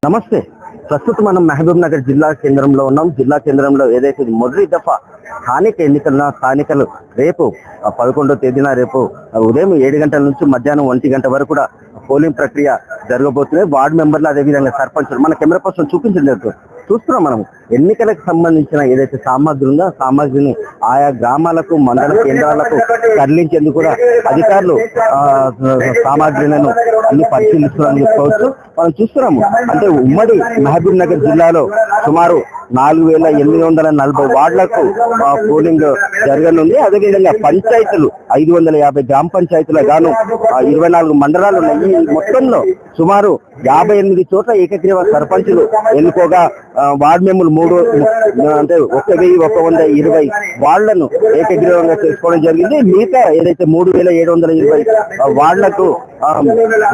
నమస్తే. ప్రస్తుతం మనం మహబూబ్ నగర్ జిల్లా కేంద్రంలో ఉన్నాం. జిల్లా కేంద్రంలో ఏదైతే మొదటి దఫా స్థానికలు రేపు 11వ తేదీన రేపు ఉదయం 7 గంటల నుంచి మధ్యాహ్నం 1 గంట వరకు కూడా పోలింగ్ ప్రక్రియ జరగబోతుంది. వార్డు మెంబర్లు అదేవిధంగా సర్పంచులు మన కెమెరా పర్సన్ చూపించలేదు. చూస్తున్నాం మనం ఎన్నికలకు సంబంధించిన ఏదైతే సామాగ్రి ఉందో ఆ సామాగ్రిని ఆయా గ్రామాలకు మండల కేంద్రాలకు తరలించేందుకు కూడా అధికారులు సామాగ్రిలను అన్ని పరిశీలిస్తున్నారని చెప్పుకోవచ్చు. మనం చూస్తున్నాము అంటే ఉమ్మడి మహబూబ్ నగర్ జిల్లాలో సుమారు 4840 వార్డులకు పోలింగ్ జరగనుంది. అదేవిధంగా పంచాయతీలు 550 గ్రామ పంచాయతీల గాను 24 మండలాలు ఉన్నాయి. ఈ మొత్తంలో సుమారు 58 చోట్ల ఏకగ్రీవ సర్పంచులు ఎన్నుకోగా వార్డు మెంబర్లు 1120 వార్డులను ఏకగ్రీవంగా చేసుకోవడం జరిగింది. మిగతా ఏదైతే 3720 వార్డులకు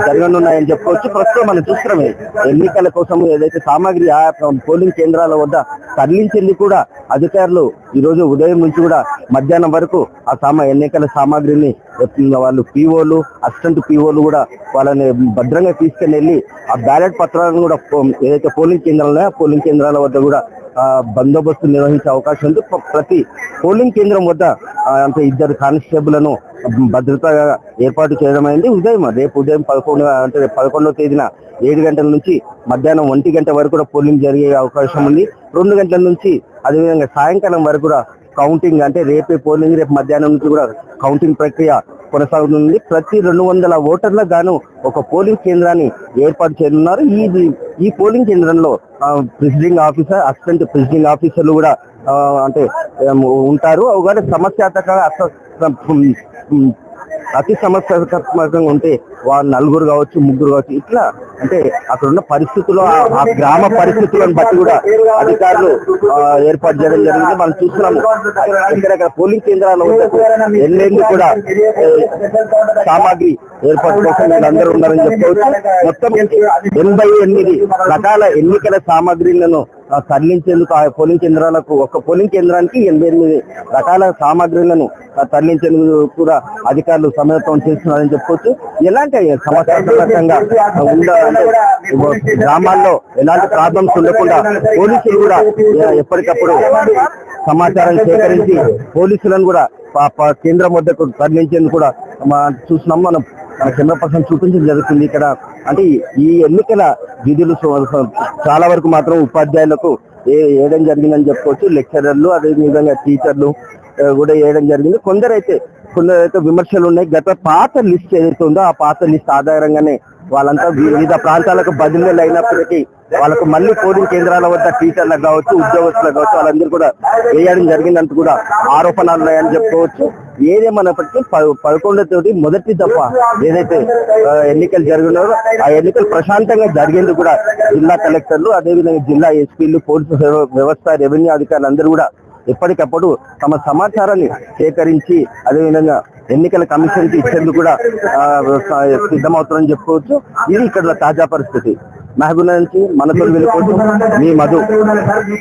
జరగనున్నాయని చెప్పుకోవచ్చు. ప్రస్తుతం మనం చూస్తున్నామే ఎన్నికల కోసం ఏదైతే సామాగ్రి ఆ పోలింగ్ కేంద్రాల వద్ద తరలించేందుకు కూడా అధికారులు ఈ రోజు ఉదయం నుంచి కూడా మధ్యాహ్నం వరకు ఆ ఎన్నికల సామాగ్రిని వాళ్ళు పీఓలు అసిస్టెంట్ పీఓలు కూడా వాళ్ళని భద్రంగా తీసుకెళ్లి వెళ్ళి ఆ బ్యాలెట్ పత్రాలను కూడా ఏదైతే పోలింగ్ కేంద్రాలు ఉన్నాయో ఆ పోలింగ్ కేంద్రాల వద్ద కూడా బందోబస్తు నిర్వహించే అవకాశం ఉంది. ప్రతి పోలింగ్ కేంద్రం వద్ద అంటే 2 కానిస్టేబుల్లను భద్రతగా ఏర్పాటు చేయడం అయింది. రేపు ఉదయం 11వ తేదీన 7 గంటల నుంచి మధ్యాహ్నం 1 గంట వరకు కూడా పోలింగ్ జరిగే అవకాశం ఉంది. 2 గంటల నుంచి అదేవిధంగా సాయంకాలం వరకు కూడా కౌంటింగ్ అంటే రేపే పోలింగ్ రేపు మధ్యాహ్నం నుంచి కూడా కౌంటింగ్ ప్రక్రియ కొనసాగుతుంది. ప్రతి 200 ఓటర్లకు గాను ఒక పోలింగ్ కేంద్రాన్ని ఏర్పాటు చేయనున్నారు. ఈ పోలింగ్ కేంద్రంలో ప్రిసైడింగ్ ఆఫీసర్ అసిస్టెంట్ ప్రిసైడింగ్ ఆఫీసర్లు కూడా అంటే ఉంటారు. ఒకవేళ అతి సమస్యాత్మకంగా ఉంటే వాళ్ళు 4 కావచ్చు 3 కావచ్చు ఇట్లా అంటే అక్కడ ఉన్న పరిస్థితులు ఆ గ్రామ పరిస్థితులను బట్టి కూడా అధికారులు ఏర్పాటు చేయడం జరిగింది. మనం చూస్తున్నాము ఇక్కడ పోలింగ్ కేంద్రాల వద్దకు వెళ్ళేందుకు కూడా సామాగ్రి ఏర్పాటు కోసం వీళ్ళందరూ ఉన్నారని చెప్పుకోవచ్చు. మొత్తం 88 రకాల ఎన్నికల సామాగ్రిలను తరలించేందుకు ఆ పోలింగ్ కేంద్రాలకు ఒక పోలింగ్ కేంద్రానికి 88 రకాల సామాగ్రిలను తరలించేందుకు కూడా అధికారులు సమయత్వం చేస్తున్నారని చెప్పుకోవచ్చు. ఎలాంటి సమస్యాత్మకంగా ఉండాలంటే గ్రామాల్లో ఎలాంటి ప్రాబ్లమ్స్ ఉండకుండా పోలీసులు కూడా ఎప్పటికప్పుడు సమాచారం సేకరించి పోలీసులను కూడా కేంద్రం వద్దకు తరలించేందుకు కూడా చూస్తున్నాం. మనం కెమెరా పర్సన్ చూపించడం జరుగుతుంది. ఇక్కడ అంటే ఈ ఎన్నికల విధులు చాలా వరకు మాత్రం ఉపాధ్యాయులకు వేయడం జరిగిందని చెప్పుకోవచ్చు. లెక్చరర్లు అదేవిధంగా టీచర్లు కూడా వేయడం జరిగింది. కొందరైతే విమర్శలు ఉన్నాయి. గత పాత లిస్ట్ ఏదైతే ఉందో ఆ పాత లిస్ట్ ఆధారంగానే వాళ్ళంతా వివిధ ప్రాంతాలకు బదిలీలు అయినప్పటికీ వాళ్ళకు మళ్ళీ పోలింగ్ కేంద్రాల వద్ద టీచర్లకు కావచ్చు ఉద్యోగస్తులకు కావచ్చు వాళ్ళందరూ కూడా వేయడం జరిగిందంటూ కూడా ఆరోపణలు ఉన్నాయని చెప్పుకోవచ్చు. ఏదేమన్నప్పటికీ 11వ తేదీ మొదటి దఫా ఏదైతే ఎన్నికలు జరిగినారో ఆ ఎన్నికలు ప్రశాంతంగా జరిగేందుకు కూడా జిల్లా కలెక్టర్లు అదేవిధంగా జిల్లా ఎస్పీలు పోలీసు వ్యవస్థ రెవెన్యూ అధికారులు అందరూ కూడా ఎప్పటికప్పుడు తమ సమాచారాన్ని సేకరించి అదేవిధంగా ఎన్నికల కమిషన్ కి ఇచ్చేందుకు కూడా సిద్ధమవుతారని చెప్పుకోవచ్చు. ఇది ఇక్కడ తాజా పరిస్థితి. మహబూబ్ నగర్ నుంచి మనతో వెళ్ళిపోతూ మీ మధు.